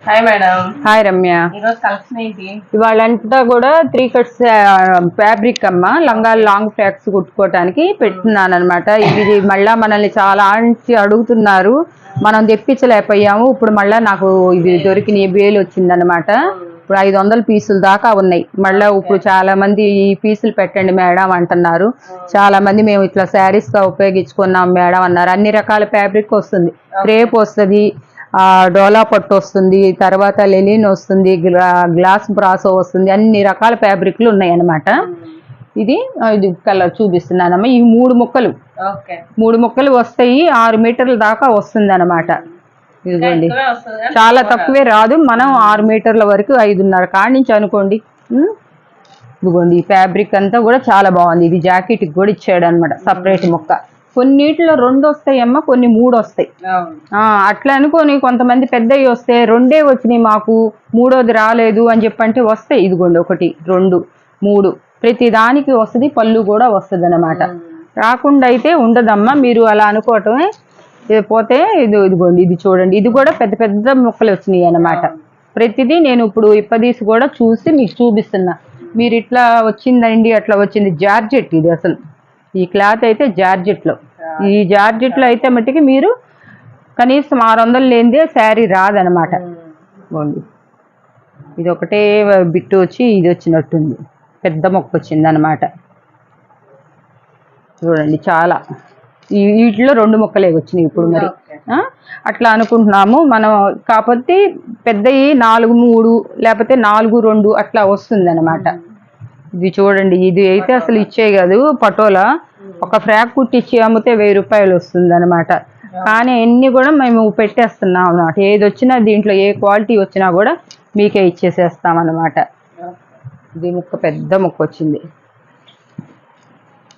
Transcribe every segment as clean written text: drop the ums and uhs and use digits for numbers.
Hi madam. Hi Ramya. ఈరోజు collection ఏంటి? ఇవాళంతా కూడా 3 కట్స్ ఫ్యాబ్రిక్ అమ్మ, లంగాలు లాంగ్ ఫ్రాక్స్ కుట్టుకోవటానికి పెట్టున్నాను అనమాట. ఇది మళ్ళా మనల్ని చాలా అడుగుతున్నారు, మనం తెప్పించలేకపోయాము. ఇప్పుడు మళ్ళా నాకు ఇది దొరికిన బేలు వచ్చిందనమాట. ఇప్పుడు 500 పీసులు దాకా ఉన్నాయి. మళ్ళీ ఇప్పుడు చాలా మంది ఈ పీసులు పెట్టండి మేడం అంటున్నారు. చాలా మంది మేము ఇట్లా శారీస్ గా ఉపయోగించుకున్నాం మేడం అన్నారు. అన్ని రకాల ఫ్యాబ్రిక్ వస్తుంది, క్రేప్ వస్తుంది, డోలా పట్టు వస్తుంది, తర్వాత లెలిన్ వస్తుంది, గ్లాస్ బ్రాసో వస్తుంది, అన్ని రకాల ఫ్యాబ్రిక్లు ఉన్నాయి అన్నమాట. ఇది కలర్ చూపిస్తున్నానమ్మా. ఈ 3 ముక్కలు వస్తాయి. 6 మీటర్ల దాకా వస్తుంది అనమాట. ఇదిగోండి, చాలా తక్కువే రాదు. మనం 6 మీటర్ల వరకు 5.5 కాడి నుంచి అనుకోండి. ఇదిగోండి, ఈ ఫ్యాబ్రిక్ అంతా కూడా చాలా బాగుంది. ఇది జాకెట్కి కూడా ఇచ్చాడు అనమాట సపరేట్ ముక్క. కొన్నిటిలో 2 వస్తాయమ్మా, కొన్ని 3 వస్తాయి. అట్లా అనుకోని కొంతమంది పెద్దవి వస్తే 2 వచ్చినాయి మాకు, 3వది రాలేదు అని చెప్పంటే వస్తాయి. ఇదిగోండి, 1 2 3 ప్రతి దానికి వస్తుంది. పళ్ళు కూడా వస్తుంది అనమాట. రాకుండా అయితే ఉండదమ్మా, మీరు అలా అనుకోవటమే. పోతే ఇదిగోండి, ఇది చూడండి, ఇది కూడా పెద్ద పెద్ద ముక్కలు వచ్చినాయి అన్నమాట. ప్రతిదీ నేను ఇప్పుడు ఇప్పదీసి కూడా చూసి మీకు చూపిస్తున్నా. మీరు ఇట్లా వచ్చిందండి, అట్లా వచ్చింది. జార్జెట్ ఇది అసలు. ఈ క్లాత్ అయితే జార్జెట్లో, ఈ జార్జెట్లో అయితే మట్టికి మీరు కనీసం 600 లేనిదే శారీ రాదనమాట. ఇది ఒకటే బిట్టు వచ్చి ఇది వచ్చినట్టుంది, పెద్ద మొక్క వచ్చింది అనమాట. చూడండి, చాలా వీటిలో 2 ముక్కలే వచ్చినాయి ఇప్పుడు. మరి అట్లా అనుకుంటున్నాము మనం. కాకపోతే పెద్దవి 4 3 లేకపోతే 4 2 అట్లా వస్తుంది అనమాట. ఇది చూడండి, ఇది అయితే అసలు ఇచ్చే కాదు. పటోలా ఒక ఫ్రాక్ కుట్టించి అమ్మితే 1000 రూపాయలు వస్తుంది అనమాట. కానీ అన్ని కూడా మేము పెట్టేస్తున్నాం అన్నమాట. ఏది వచ్చినా దీంట్లో ఏ క్వాలిటీ వచ్చినా కూడా మీకే ఇచ్చేసేస్తాం అన్నమాట. ఇది ముక్క పెద్ద ముక్క వచ్చింది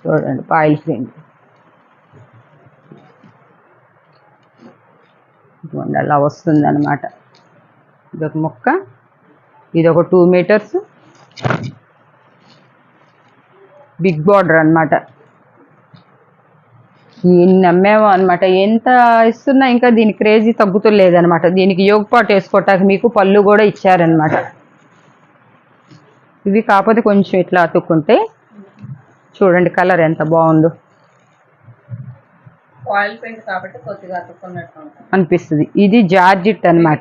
చూడండి, పాయిల్ ఫ్రేమ్. అలా వస్తుంది అనమాట. ఇదొక ముక్క, ఇదొక 2 మీటర్స్ బిగ్ బార్డర్ అనమాట. ఎన్ని అమ్మేమో అనమాట. ఎంత ఇస్తున్నా ఇంకా దీని క్రేజీ తగ్గుతులేదనమాట. దీనికి యోగపాటు వేసుకోవటానికి మీకు పళ్ళు కూడా ఇచ్చారనమాట. ఇవి కాకపోతే కొంచెం ఇట్లా అతుక్కుంటే చూడండి కలర్ ఎంత బాగుందో అనిపిస్తుంది. ఇది జార్జిట్ అనమాట.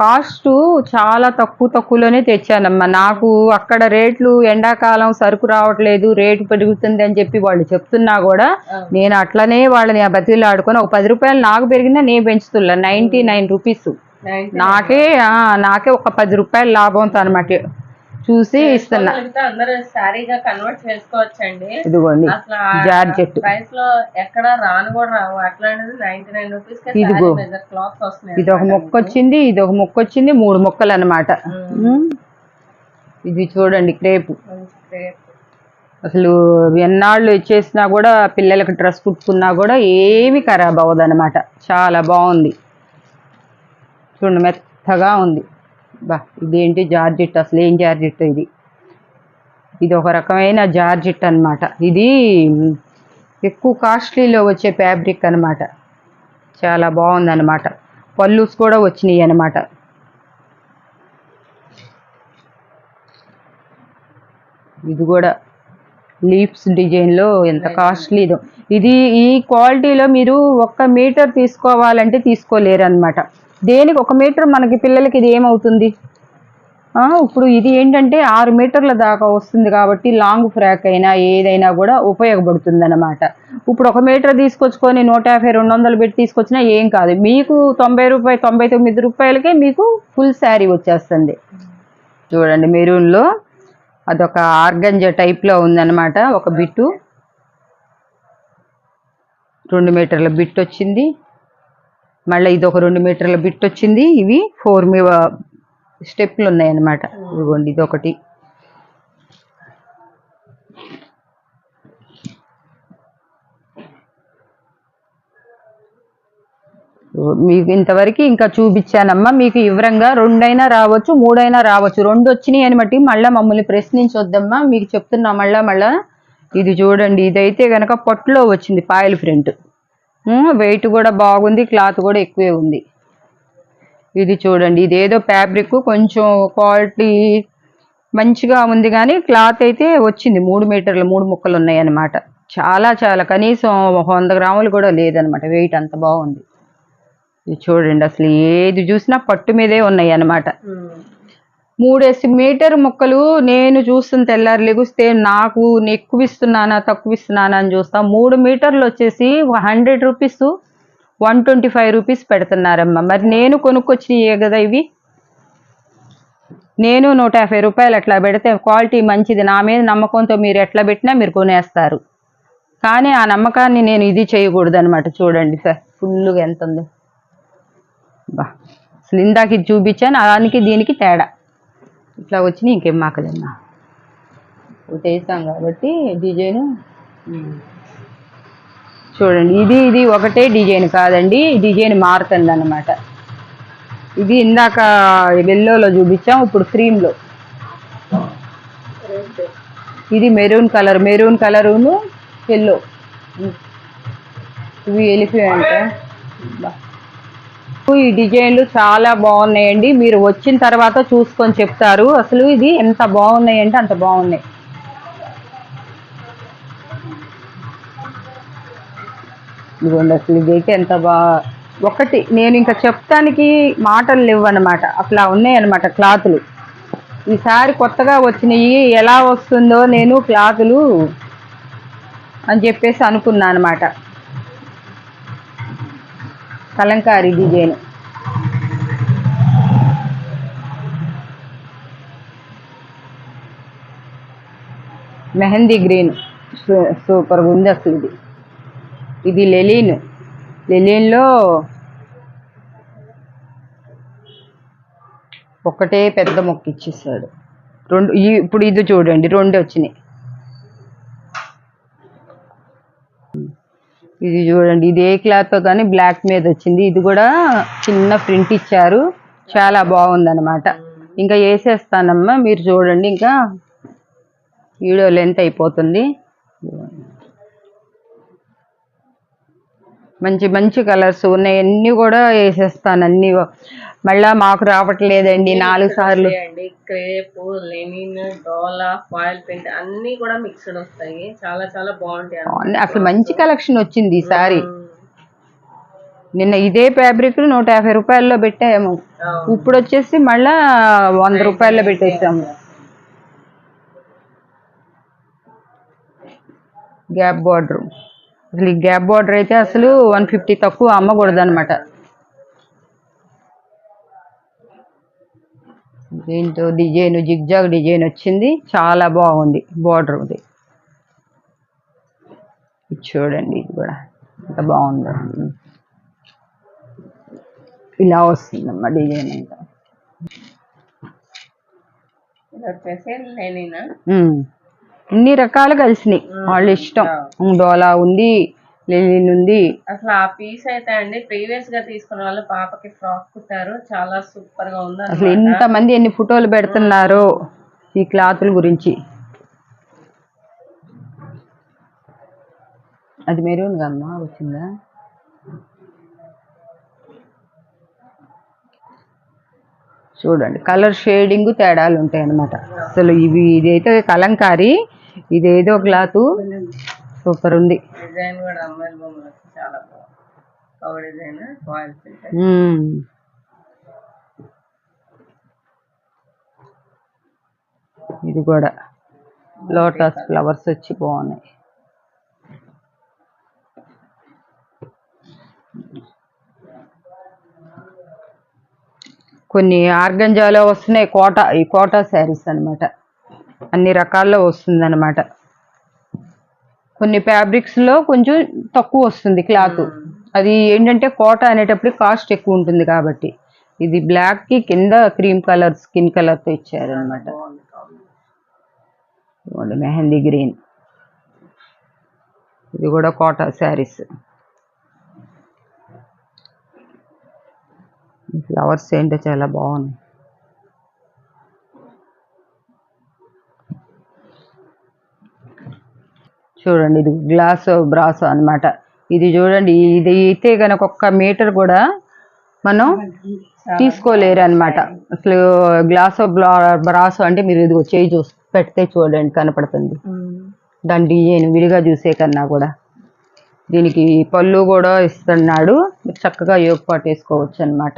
కాస్ట్ చాలా తక్కువలోనే తెచ్చానమ్మా. నాకు అక్కడ రేట్లు ఎండాకాలం సరుకు రావట్లేదు, రేటు పెరుగుతుంది అని చెప్పి వాళ్ళు చెప్తున్నా కూడా నేను అట్లనే వాళ్ళని బతిలాడుకొని ఒక 10 రూపాయలు నాకు పెరిగినా నేను పెంచుతున్నా. 99 రూపీస్ నాకే ఒక 10 రూపాయలు లాభంతో అనమాట చూసి ఇస్తున్నా. ఇదిగోండి, జార్జెట్. ఇదిగో, ఇది ఒక మొక్క వచ్చింది, ఇది ఒక మొక్క వచ్చింది, 3 మొక్కలు అనమాట. ఇది చూడండి, క్రేపు. అసలు ఎన్నాళ్ళు ఇచ్చేసినా కూడా పిల్లలకి డ్రెస్ కుట్టుకున్నా కూడా ఏమి ఖరాబ్ అవ్వదు అనమాట. చాలా బాగుంది చూడండి, మెత్తగా ఉంది. బా, ఇదేంటి జార్జెట్, అసలు ఏం జార్జెట్ ఇది. ఇది ఒక రకమైన జార్జెట్ అనమాట. ఇది ఎక్కువ కాస్ట్లీలో వచ్చే ఫ్యాబ్రిక్ అనమాట. చాలా బాగుంది అనమాట. పళ్ళుస్ కూడా వచ్చినాయి అనమాట. ఇది కూడా లీప్స్ డిజైన్లో ఎంత కాస్ట్లీదో. ఇది ఈ క్వాలిటీలో మీరు 1 మీటర్ తీసుకోవాలంటే తీసుకోలేరు అనమాట. దేనికి 1 మీటర్ మనకి పిల్లలకి ఇది ఏమవుతుంది. ఇప్పుడు ఇది ఏంటంటే 6 మీటర్ల దాకా వస్తుంది కాబట్టి లాంగ్ ఫ్రాక్ అయినా ఏదైనా కూడా ఉపయోగపడుతుంది అన్నమాట. ఇప్పుడు 1 మీటర్ తీసుకొచ్చుకొని 150 200 పెట్టి తీసుకొచ్చినా ఏం కాదు. మీకు 90 రూపాయలు 99 రూపాయలకే మీకు ఫుల్ శారీ వచ్చేస్తుంది. చూడండి, మెరూన్లో అదొక ఆర్గంజా టైప్లో ఉందన్నమాట. ఒక బిట్టు 2 మీటర్ల బిట్ వచ్చింది. మళ్ళీ ఇది ఒక 2 మీటర్ల బిట్ వచ్చింది. ఇవి 4 స్టెప్లు ఉన్నాయన్నమాట. ఇదిగోండి, ఇదొకటి. మీకు ఇంతవరకు ఇంకా చూపించానమ్మా. మీకు వివరంగా 2 అయినా రావచ్చు, 3 అయినా రావచ్చు. 2 వచ్చినాయి అని బట్టి మళ్ళీ మమ్మల్ని ప్రశ్నించొద్దమ్మా, మీకు చెప్తున్నా మళ్ళా. ఇది చూడండి, ఇదైతే కనుక పట్టులో వచ్చింది, పాయిల్ ప్రింట్. వెయిట్ కూడా బాగుంది, క్లాత్ కూడా ఎక్కువే ఉంది. ఇది చూడండి, ఇదేదో ఫ్యాబ్రిక్ కొంచెం క్వాలిటీ మంచిగా ఉంది, కానీ క్లాత్ అయితే వచ్చింది 3 మీటర్లు 3 ముక్కలు ఉన్నాయి అన్నమాట. చాలా చాలా కనీసం 100 గ్రాములు కూడా లేదనమాట, వెయిట్ అంత బాగుంది. ఇది చూడండి, అసలు ఏది చూసినా పట్టు మీదే ఉన్నాయి అన్నమాట. 3 మీటర్ ముక్కలు నేను చూస్తున్న తెల్లారి లెగుస్తే నాకు ఎక్కువ ఇస్తున్నానా తక్కువ ఇస్తున్నానా అని చూస్తా. 3 మీటర్లు వచ్చేసి 100 రూపీస్ 125 రూపీస్ పెడుతున్నారమ్మా. మరి నేను కొనుక్కొచ్చినాయే కదా ఇవి. నేను 150 రూపాయలు అట్లా పెడితే క్వాలిటీ మంచిది, నా మీద నమ్మకంతో మీరు ఎట్లా పెట్టినా మీరు కొనేస్తారు. కానీ ఆ నమ్మకాన్ని నేను ఇది చేయకూడదు అనమాట. చూడండి సార్, ఫుల్గా ఎంత ఉందో బా. అసలు ఇందాక ఇది చూపించాను, దానికి దీనికి తేడా ఇట్లా వచ్చినాయి. ఇంకేం మాకదమ్మా, ఒకటి వేసాం కాబట్టి డిజైను. చూడండి, ఇది ఒకటే డిజైన్ కాదండి, డిజైన్ మారుతుంది అన్నమాట. ఇది ఇందాక ఎల్లోలో చూపించాం, ఇప్పుడు క్రీమ్లో. ఇది మెరూన్ కలరును ఎల్లో. ఇవి ఎలిఫెంట్. ఈ డిజైన్లు చాలా బాగున్నాయండి, మీరు వచ్చిన తర్వాత చూసుకొని చెప్తారు. అసలు ఇది ఎంత బాగున్నాయంటే అంత బాగున్నాయి. ఇదిగోండి, అసలు ఇదైతే ఎంత ఒకటి నేను ఇంకా చెప్తానికి మాటలు లేవన్నమాట, అట్లా ఉన్నాయి అన్నమాట క్లాతులు. ఈసారి కొత్తగా వచ్చినాయి, ఎలా వస్తుందో నేను క్లాతులు అని చెప్పేసి అనుకున్నా అనమాట. కలంకారీ డిజైన్. మెహందీ గ్రీన్ సూపర్గా ఉంది అసలు. ఇది లెలిన్లో ఒకటే పెద్ద మొక్క ఇచ్చేసాడు. ఇప్పుడు ఇది చూడండి, 2 వచ్చినాయి. ఇది చూడండి, ఇది ఏ క్లాత్ కానీ బ్లాక్ మీద వచ్చింది. ఇది కూడా చిన్న ప్రింట్ ఇచ్చారు, చాలా బాగుంది అనమాట. ఇంకా వేసేస్తానమ్మా, మీరు చూడండి, ఇంకా వీడియో లెంత్ అయిపోతుంది. మంచి మంచి కలర్స్ ఉన్నాయి, అన్నీ కూడా వేసేస్తాను. అన్నీ మళ్ళా మాకు రావట్లేదండి 4 సార్లు. క్రేప్, లెనిన్, డోలా, ఫాయిల్ ప్రింట్ అన్ని కూడా మిక్స్డ్ వస్తాయి, చాలా చాలా బాగుంటాయి. అసలు మంచి కలెక్షన్ వచ్చింది ఈసారి. నిన్న ఇదే ఫ్యాబ్రిక్ 150 రూపాయల్లో పెట్టాము, ఇప్పుడు వచ్చేసి మళ్ళా 100 రూపాయల్లో పెట్టేసాము. Gap border. అసలు ఈ గ్యాప్ బార్డర్ అయితే అసలు 150 తక్కువ అమ్మకూడదు అనమాట. దీంతో డిజైన్ జిగ్జాగ్ డిజైన్ వచ్చింది, చాలా బాగుంది బార్డర్. ఇది చూడండి, ఇది కూడా ఎంత బాగుందో. ఇలా వస్తుందమ్మా డిజైన్ అంతా. ఇన్ని రకాలు కలిసినాయి, వాళ్ళ ఇష్టం. డోలా ఉంది, లెనిన్ ఉంది. అసలు ఆ పీస్ అయితే అండి ప్రీవియస్ గా తీసుకున్న వాళ్ళు పాపకి ఫ్రాక్ కుట్టారు, చాలా సూపర్ గా ఉంది. అసలు ఎంతమంది ఎన్ని ఫోటోలు పెడుతున్నారు ఈ క్లాతుల గురించి. అది మెరూన్ గా అమ్మా వచ్చిందా? చూడండి, కలర్ షేడింగ్ తేడాలు ఉంటాయి అన్నమాట. అసలు ఇదైతే కలంకారీ, ఇదేదో క్లాత్ సూపర్ ఉంది. డిజైన్ కూడా అమ్మాయిల బొమ్మలు చాలా బాగుంది. డిజైన్ ఇది కూడా లోటస్ ఫ్లవర్స్ వచ్చి బాగున్నాయి. కొన్ని ఆర్గంజాలో వస్తున్నాయి, ఈ కోటా శారీస్ అనమాట. అన్ని రకాల్లో వస్తుంది అనమాట. కొన్ని ఫ్యాబ్రిక్స్లో కొంచెం తక్కువ వస్తుంది క్లాత్. అది ఏంటంటే కోటా అనేటప్పుడు కాస్ట్ ఎక్కువ ఉంటుంది కాబట్టి. ఇది బ్లాక్కి కింద క్రీమ్ కలర్ స్కిన్ కలర్తో ఇచ్చారనమాట. మెహందీ గ్రీన్. ఇది కూడా కోటా శారీస్. ఫ్లవర్స్ ఏంటో చాలా బాగున్నాయి. చూడండి, ఇది గ్లాస్ బ్రాస్ అనమాట. ఇది చూడండి, ఇది అయితే కనుక 1 మీటర్ కూడా మనం తీసుకోలేరు అనమాట. అసలు గ్లాస్ ఆఫ్ బ్రాస్ అంటే మీరు ఇది చేయి పెడితే చూడండి కనపడుతుంది. దాని డిజైన్ విడిగా చూసే కన్నా కూడా దీనికి పళ్ళు కూడా ఇస్తున్నాడు. మీరు చక్కగా యోగపాటు వేసుకోవచ్చు అనమాట.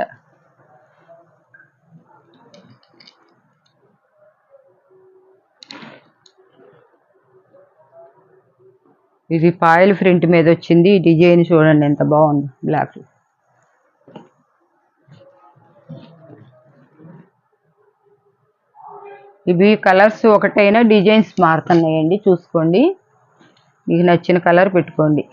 ఇది పాయల్ ప్రింట్ మీద వచ్చింది. ఈ డిజైన్ చూడండి ఎంత బాగుంది బ్లాక్. ఇవి కలర్స్ ఒకటైనా డిజైన్స్ మారుతున్నాయండి, చూసుకోండి. మీకు నచ్చిన కలర్ పెట్టుకోండి.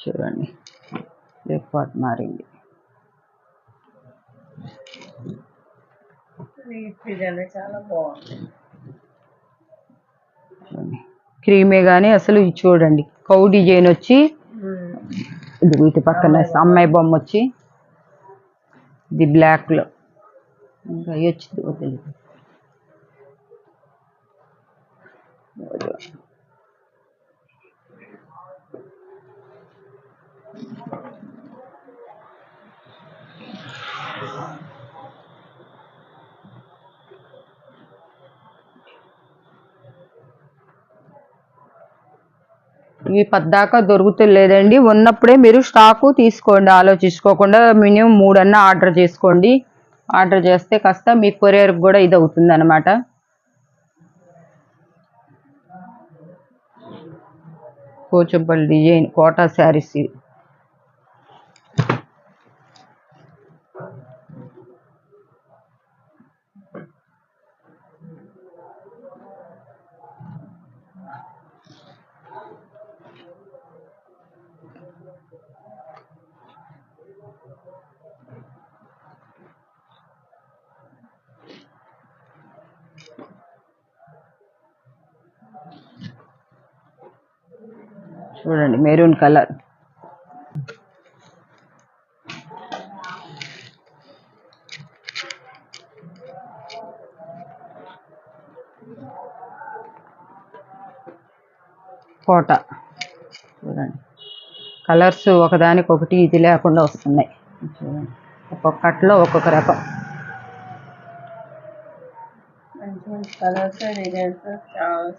చూడండి లెఫ్ట్ పార్ట్ మారింది. చాలా బాగుంది. క్రీమే కానీ అసలు ఇది చూడండి కౌ డిజైన్ వచ్చి ఇది వీటి పక్కన అమ్మాయి బొమ్మ వచ్చి ఇది బ్లాక్లో ఇంకా వచ్చింది వదిలేదు. ఇవి పద్దాకా దొరుకుతలేదండి. ఉన్నప్పుడే మీరు స్టాకు తీసుకోండి, ఆలోచించుకోకుండా. మినిమం 3 అన్నా ఆర్డర్ చేసుకోండి. ఆర్డర్ చేస్తే కాస్త మీ కొరియర్ కూడా ఇది అవుతుంది అనమాట. పోచంపల్లి డిజైన్ కోటా శారీస్ ఇది. చూడండి మెరూన్ కలర్. కోట చూడండి కలర్స్ ఒకదానికొకటి ఇది లేకుండా వస్తున్నాయి. చూడండి ఒక్కొక్క కట్లో ఒక్కొక్క రకం.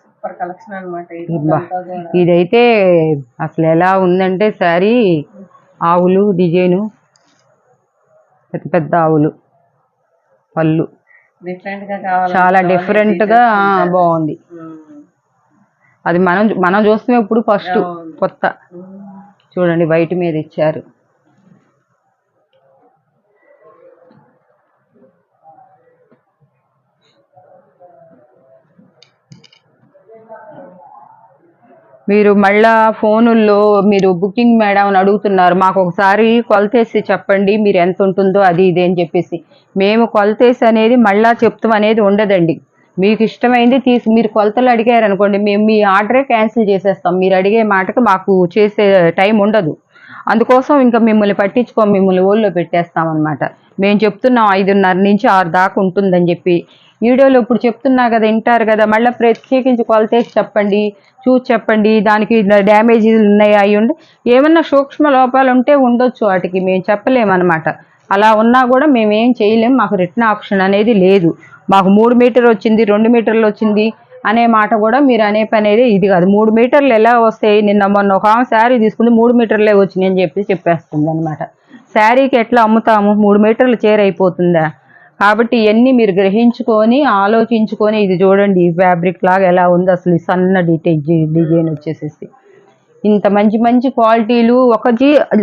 సూపర్ కలెక్షన్ అన్నమాట. ఇదైతే అసలు ఎలా ఉందంటే శారీ ఆవులు డిజైను, పెద్ద పెద్ద ఆవులు పళ్ళు చాలా డిఫరెంట్ గా బాగుంది. అది మనం చూస్తున్నాం ఇప్పుడు ఫస్ట్ కొత్త. చూడండి వైట్ మీద ఇచ్చారు. మీరు మళ్ళా ఫోనుల్లో మీరు బుకింగ్ మేడం అని అడుగుతున్నారు. మాకు ఒకసారి కొలతేసి చెప్పండి మీరు ఎంత ఉంటుందో అది ఇది అని చెప్పేసి. మేము కొలతేసి అనేది మళ్ళా చెప్తాం అనేది ఉండదండి. మీకు ఇష్టమైంది మీరు కొలతలు అడిగారు అనుకోండి, మేము మీ ఆర్డరే క్యాన్సిల్ చేసేస్తాం. మీరు అడిగే మాటకు మాకు చేసే టైం ఉండదు. అందుకోసం ఇంకా మిమ్మల్ని పట్టించుకోం, మిమ్మల్ని ఓల్లో పెట్టేస్తామన్నమాట. మేము చెప్తున్నాం 5:30 నుంచి 6 దాకా ఉంటుందని చెప్పి. వీడియోలో ఇప్పుడు చెప్తున్నా కదా, వింటారు కదా, మళ్ళీ ప్రత్యేకించి కొలతేసి చెప్పండి, చూసి చెప్పండి, దానికి డ్యామేజీలు ఉన్నాయా అవి ఉండి ఏమన్నా సూక్ష్మ లోపాలు ఉంటే ఉండొచ్చు, వాటికి మేము చెప్పలేమన్నమాట. అలా ఉన్నా కూడా మేమేం చేయలేం. మాకు రిటర్న్ ఆప్షన్ అనేది లేదు. మాకు 3 మీటర్ వచ్చింది 2 మీటర్లు వచ్చింది అనే మాట కూడా మీరు అనే పని అనేది ఇది కాదు. 3 మీటర్లు ఎలా వస్తాయి, మొన్న ఒక ఆమె శారీ తీసుకుంది 3 మీటర్లే వచ్చినాయి అని చెప్పేస్తుంది అనమాట. శారీకి ఎట్లా అమ్ముతాము, 3 మీటర్లు చీర అయిపోతుందా? కాబట్టి ఇవన్నీ మీరు గ్రహించుకొని ఆలోచించుకొని. ఇది చూడండి ఫ్యాబ్రిక్ లాగా ఎలా ఉంది అసలు. ఈ సన్న డిజైన్ వచ్చేసేసి ఇంత మంచి మంచి క్వాలిటీలు.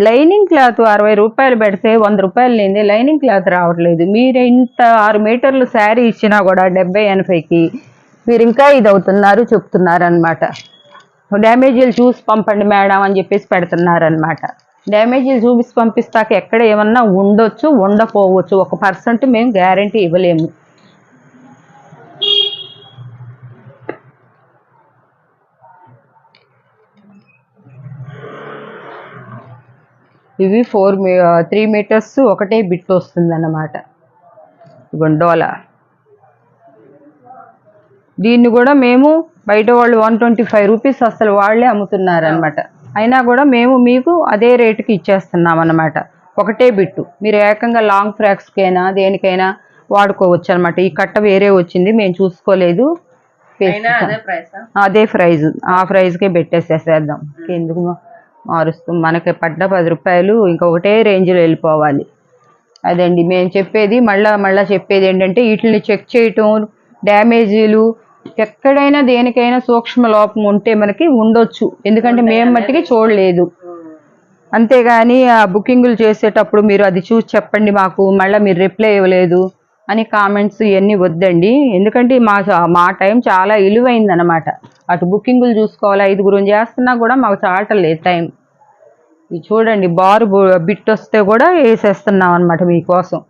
లైనింగ్ క్లాత్ 60 రూపాయలు పెడితే 100 రూపాయలు లేని లైనింగ్ క్లాత్ రావట్లేదు. మీరు ఇంత 6 మీటర్లు శారీ ఇచ్చినా కూడా 70-80కి మీరు ఇంకా ఇది అవుతున్నారు చెప్తున్నారు అనమాట. డ్యామేజీలు చూసి పంపండి మేడం అని చెప్పేసి పెడుతున్నారు అనమాట. డ్యామేజీలు చూపిసి పంపిస్తాక ఎక్కడ ఏమన్నా ఉండొచ్చు, ఉండకపోవచ్చు. 1% మేము గ్యారంటీ ఇవ్వలేము. ఇవి 3 మీటర్స్ ఒకటే బిట్ వస్తుంది అన్నమాట. డోలా దీన్ని కూడా మేము బయట వాళ్ళు 125 రూపీస్ అసలు వాళ్ళే అమ్ముతున్నారు అనమాట. అయినా కూడా మేము మీకు అదే రేటుకి ఇచ్చేస్తున్నాం అన్నమాట. ఒకటే బిట్టు మీరు ఏకంగా లాంగ్ ఫ్రాక్స్కైనా దేనికైనా వాడుకోవచ్చు అనమాట. ఈ కట్ట వేరే వచ్చింది, మేము చూసుకోలేదు. అదే ప్రైజ్, ఆ ప్రైజ్కే పెట్టేసేసేద్దాం. ఎందుకు మారుస్తూ మనకి పడ్డ 10 రూపాయలు ఇంకొకటే రేంజ్లో వెళ్ళిపోవాలి. అదండి మేము చెప్పేది. మళ్ళా చెప్పేది ఏంటంటే వీటిని చెక్ చేయటం, డ్యామేజీలు ఎక్కడైనా దేనికైనా సూక్ష్మ లోపం ఉంటే మనకి ఉండొచ్చు, ఎందుకంటే మేము మట్టికి చూడలేదు. అంతేగాని ఆ బుకింగులు చేసేటప్పుడు మీరు అది చూసి చెప్పండి మాకు, మళ్ళీ మీరు రిప్లై ఇవ్వలేదు అని కామెంట్స్ ఇవన్నీ వద్దండి. ఎందుకంటే మా టైం చాలా విలువైందనమాట. అటు బుకింగులు చూసుకోవాలి, 5గురం చేస్తున్నా కూడా మాకు చాలటలేదు టైం. ఇది చూడండి, బారు బిట్ వస్తే కూడా వేసేస్తున్నాం అనమాట మీకోసం.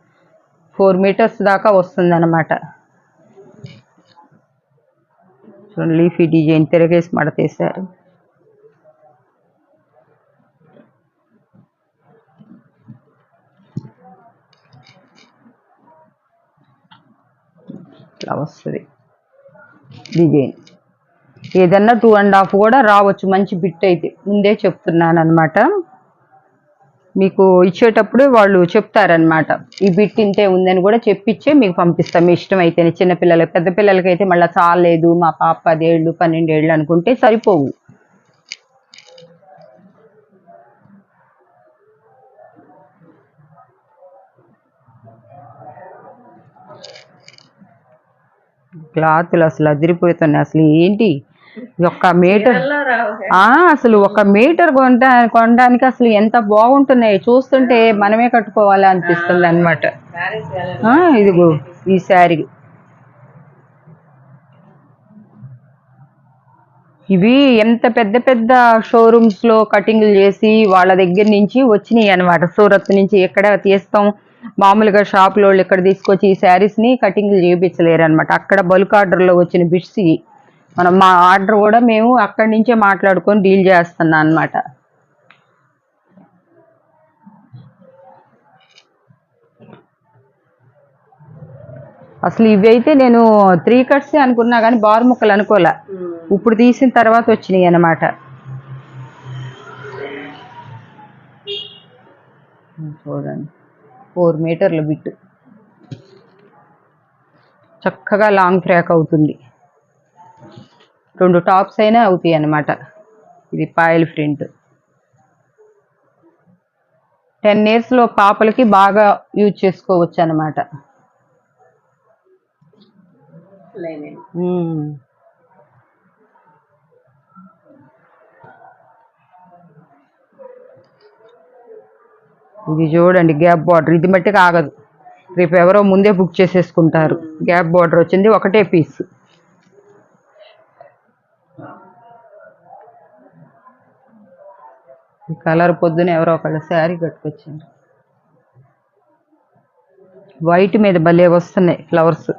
4 మీటర్స్ దాకా వస్తుంది అనమాట. చూడండి, లీఫీ డిజైన్ తిరగేసి మడతేశారు. ఇట్లా వస్తుంది డిజైన్. ఏదన్నా 2.5 కూడా రావచ్చు మంచి బిట్ అయితే, ముందే చెప్తున్నాను అనమాట. మీకు ఇచ్చేటప్పుడు వాళ్ళు చెప్తారనమాట, ఈ బిట్ ఇంతే ఉందని కూడా చెప్పిచ్చే మీకు పంపిస్తాం. మీ ఇష్టం అయితేనే. చిన్నపిల్లలకి, పెద్ద పిల్లలకైతే మళ్ళీ చాలేదు, మా పాప 10 ఏళ్ళు 12 ఏళ్ళు అనుకుంటే సరిపోవు. క్లాతులు అసలు అదిరిపోతున్నాయి. అసలు ఏంటి 1 మీటర్, అసలు 1 మీటర్ కొనడానికి అసలు ఎంత బాగుంటున్నాయి, చూస్తుంటే మనమే కట్టుకోవాలా అనిపిస్తుంది అనమాట. ఇదిగో ఈ శారీ, ఇవి ఎంత పెద్ద పెద్ద షోరూమ్స్లో కటింగ్లు చేసి వాళ్ళ దగ్గర నుంచి వచ్చినాయి అనమాట. సూరత్ నుంచి ఎక్కడ తీస్తాం, మామూలుగా షాపులో వాళ్ళు ఇక్కడ తీసుకొచ్చి ఈ శారీస్ని కటింగ్లు చేయించలేరు అనమాట. అక్కడ బల్క్ ఆర్డర్లో వచ్చిన బిట్స్ ఇవి. మా ఆర్డర్ కూడా మేము అక్కడి నుంచే మాట్లాడుకొని డీల్ చేస్తున్నాం అనమాట. అసలు ఇవి అయితే నేను 3 కట్సే అనుకున్నా కానీ బారు ముక్కలు అనుకోలే, ఇప్పుడు తీసిన తర్వాత వచ్చినాయి అన్నమాట. చూడండి, 4 మీటర్ల బిట్, చక్కగా లాంగ్ ఫ్రాక్ అవుతుంది. 2 టాప్స్ అయినా అవుతాయి అన్నమాట. ఇది పాయల్ ప్రింట్. 10 ఇయర్స్లో పాపలకి బాగా యూజ్ చేసుకోవచ్చు అన్నమాట. ఇది చూడండి, గ్యాప్ బార్డర్. ఇది మట్టికి ఆగదు, రేపు ఎవరో ముందే బుక్ చేసేసుకుంటారు. గ్యాప్ బార్డర్ వచ్చింది, ఒకటే పీస్. ఈ కలర్ పొద్దున ఎవరో ఒకళ్ళు శారీ కట్టుకొచ్చింది. వైట్ మీద భలే వస్తున్నాయి ఫ్లవర్స్.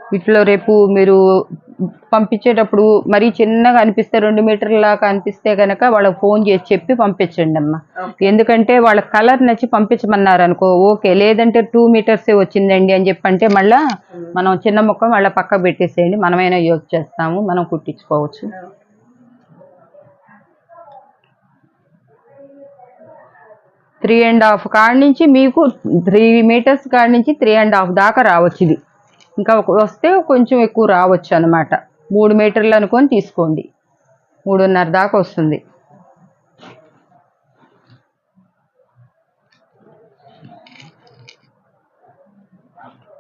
వీటిలో రేపు మీరు పంపించేటప్పుడు మరీ చిన్నగా అనిపిస్తే 2 మీటర్లాగా అనిపిస్తే కనుక వాళ్ళకి ఫోన్ చేసి చెప్పి పంపించండి అమ్మా. ఎందుకంటే వాళ్ళ కలర్ నచ్చి పంపించమన్నారు అనుకో ఓకే, లేదంటే 2 మీటర్సే వచ్చిందండి అని చెప్పంటే మళ్ళీ మనం చిన్న ముక్క మళ్ళీ పక్క పెట్టేసేయండి, మనమైనా యూజ్ చేస్తాము, మనం కుట్టించుకోవచ్చు. త్రీ అండ్ హాఫ్ కాడి నుంచి మీకు 3 మీటర్స్ కాడి నుంచి 3.5 దాకా రావచ్చు. ఇది ఇంకా వస్తే కొంచెం ఎక్కువ రావచ్చు అనమాట. 3 మీటర్లు అనుకొని తీసుకోండి, 3.5 దాకా వస్తుంది.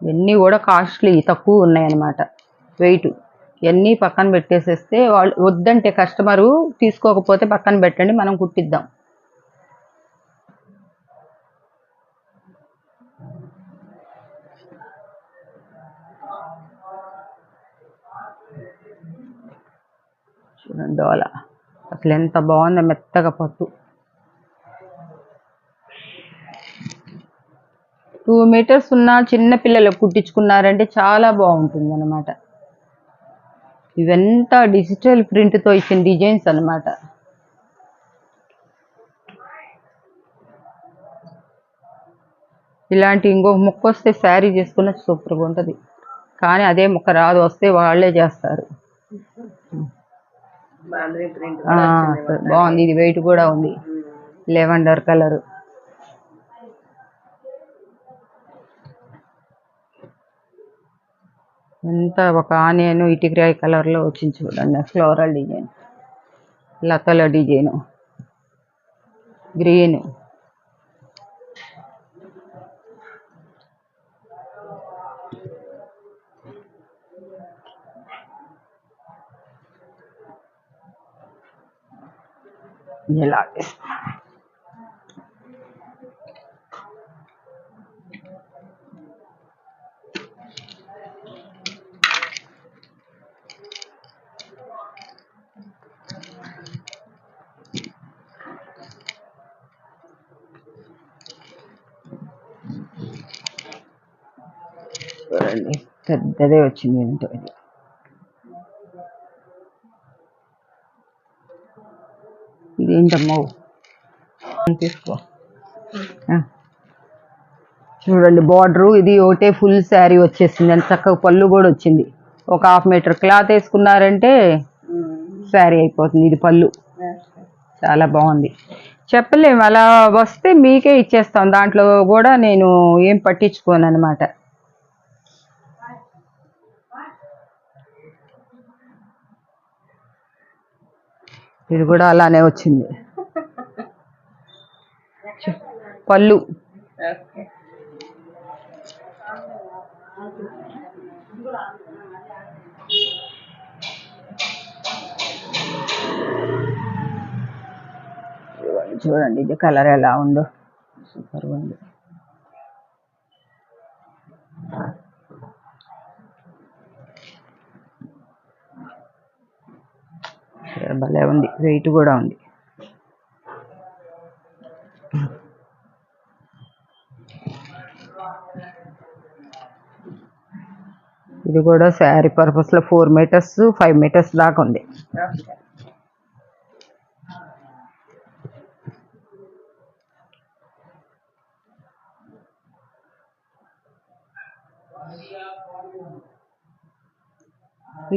ఇవన్నీ కూడా కాస్ట్లీ, తక్కువ ఉన్నాయన్నమాట వెయిట్. ఇవన్నీ పక్కన పెట్టేసేస్తే వాళ్ళు వద్దంటే కస్టమరు తీసుకోకపోతే పక్కన పెట్టండి, మనం కుట్టిద్దాం. చూడండి డోలా అసలు ఎంత బాగుందో, మెత్తగా పట్టు. 2 మీటర్స్ ఉన్న చిన్న పిల్లలకు కుట్టించుకున్నారంటే చాలా బాగుంటుంది అనమాట. ఇవంతా డిజిటల్ ప్రింట్తో ఇచ్చిన డిజైన్స్ అనమాట. ఇలాంటి ఇంకొక ముక్క వస్తే శారీ చేసుకున్న సూపర్గా ఉంటుంది. కానీ అదే ముక్క రాదు, వస్తే వాళ్ళే చేస్తారు. బాంద్రీ ప్రింట్ బాగుంది. ఇది వెయిట్ కూడా ఉంది. Lavender colour. ఎంత ఒక ఆనియన్ ఇటుకరాయి కలర్లో వచ్చింది చూడండి. ఫ్లోరల్ డిజైన్, లతల డిజైన్, గ్రీన్. ఇలా చూడండి, పెద్దదే వచ్చింది. ఏంటో ఇది. ఇదేంటమ్మో, తీసుకో. చూడండి బార్డరు, ఇది ఒకటే ఫుల్ శారీ వచ్చేసింది. అని చక్కగా పళ్ళు కూడా వచ్చింది. ఒక 1/2 మీటర్ క్లాత్ వేసుకున్నారంటే శారీ అయిపోతుంది. ఇది పళ్ళు, చాలా బాగుంది. చెప్పలేము, అలా వస్తే మీకే ఇచ్చేస్తాం. దాంట్లో కూడా నేను ఏం పట్టించుకోను అనమాట. ఇది కూడా అలానే వచ్చింది. పళ్ళు చూడండి, ఇది కలర్ ఎలా ఉందో, సూపర్ ఉంది. భలే ఉంది, వెయిట్ కూడా ఉంది. ఇది కూడా శారీ పర్పస్లో 4 మీటర్స్ 5 మీటర్స్ దాకా ఉంది.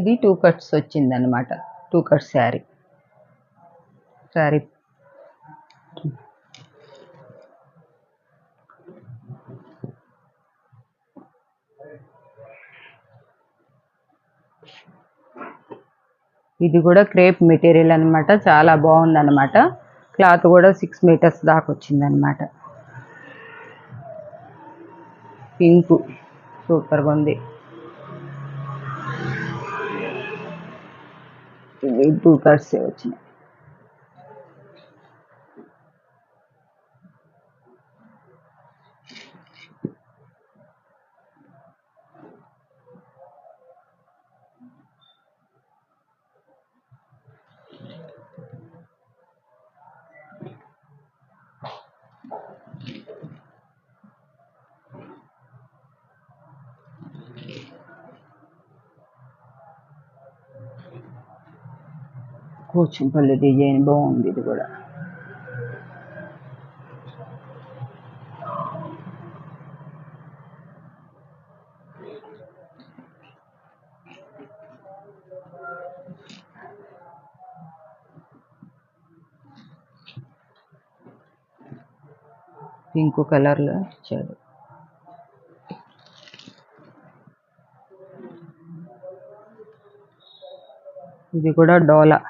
ఇది 2 కట్స్ వచ్చింది అనమాట. 2 కట్స్ శారీ. ఇది కూడా క్రేప్ మెటీరియల్ అనమాట. చాలా బాగుంది అనమాట. క్లాత్ కూడా 6 మీటర్స్ దాకా వచ్చింది అనమాట. పింక్ సూపర్గా ఉంది. ఇది 2 కట్స్ వచ్చినాయి. కూచిపల్లి డిజైన్ బాగుంది. ఇది కూడా పింక్ కలర్లో ఇచ్చాడు. ఇది కూడా డోలా.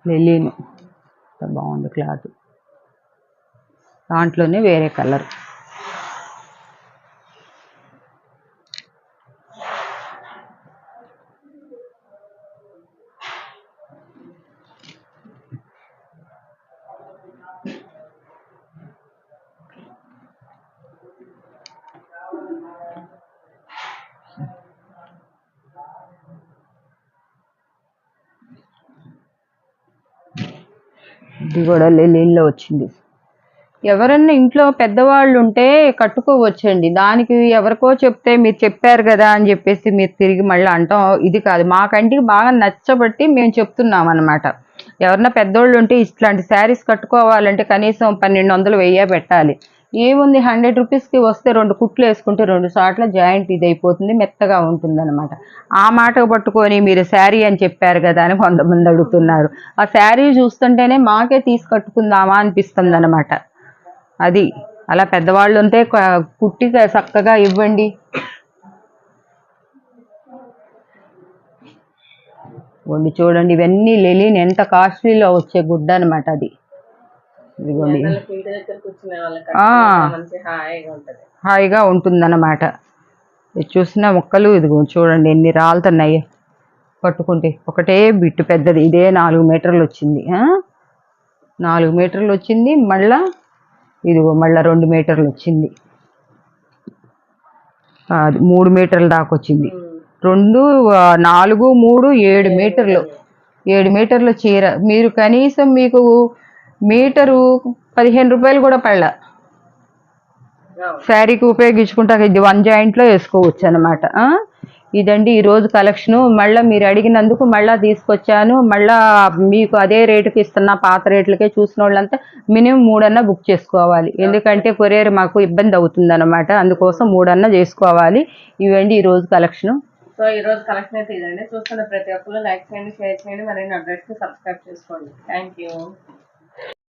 లెలిన్ బాగుంది క్లాత్. దాంట్లోనే వేరే కలర్. ఇది కూడా లెలిన్లో వచ్చింది. ఎవరన్నా ఇంట్లో పెద్దవాళ్ళు ఉంటే కట్టుకోవచ్చండి. దానికి ఎవరికో చెప్తే మీరు చెప్పారు కదా అని చెప్పేసి మీరు తిరిగి మళ్ళీ అంటాం ఇది కాదు. మా కంటికి బాగా నచ్చబట్టి మేము చెప్తున్నాం అనమాట. ఎవరన్నా పెద్దోళ్ళు ఉంటే ఇట్లాంటి శారీస్ కట్టుకోవాలంటే కనీసం 1200 వెయ్యే పెట్టాలి. ఏముంది 100 రూపీస్కి వస్తే 2 కుట్లు వేసుకుంటే 2 సార్లు జాయింట్ ఇది అయిపోతుంది, మెత్తగా ఉంటుందన్నమాట. ఆ మాట పట్టుకొని మీరు శారీ అని చెప్పారు కదా అని కొంతమంది అడుగుతున్నారు. ఆ శారీ చూస్తుంటేనే మాకే తీసి కట్టుకుందామా అనిపిస్తుంది అనమాట. అది అలా పెద్దవాళ్ళు ఉంటే కుట్టి చక్కగా ఇవ్వండి. ఇవ్వండి చూడండి, ఇవన్నీ లెలిన్ ఎంత కాస్ట్లీలో వచ్చే గుడ్డ అనమాట అది. ఇదిగోండి ఇంటి దగ్గర కూర్చునే వాళ్ళకి మంచి హాయిగా ఉంటది, హాయిగా ఉంటుందన్నమాట. ఇది చూసిన మొక్కలు ఇదిగో చూడండి ఎన్ని రాలుతున్నాయి పట్టుకుంటే. ఒకటే బిట్టు పెద్దది, ఇదే 4 మీటర్లు వచ్చింది. 4 మీటర్లు వచ్చింది. మళ్ళా ఇదిగో మళ్ళీ 2 మీటర్లు వచ్చింది. అది 3 మీటర్ల దాకా వచ్చింది. 2 4 3 7 మీటర్లు. 7 మీటర్ల చీర మీరు కనీసం మీకు మీటరు 15 రూపాయలు కూడా పడల. శారీకి ఉపయోగించుకుంటా ఇది 1 జాయింట్లో వేసుకోవచ్చు అనమాట. ఇదండి ఈరోజు కలెక్షను. మళ్ళీ మీరు అడిగినందుకు మళ్ళీ తీసుకొచ్చాను. మళ్ళీ మీకు అదే రేటుకి ఇస్తున్నా, పాత రేట్లకే. చూసిన వాళ్ళంతా మినిమం 3 అన్నా బుక్ చేసుకోవాలి, ఎందుకంటే కొరియర్ మాకు ఇబ్బంది అవుతుంది అనమాట. అందుకోసం 3 అన్నా చేసుకోవాలి. ఇవండి ఈరోజు కలెక్షను. సో ఈరోజు కలెక్షన్ అయితే ఇదండి. చూస్తున్న ప్రతి ఒక్కరు లైక్ చేయండి, షేర్ చేయండి, మరిన్ని అప్డేట్స్కి సబ్స్క్రైబ్ చేసుకోండి. Thank you.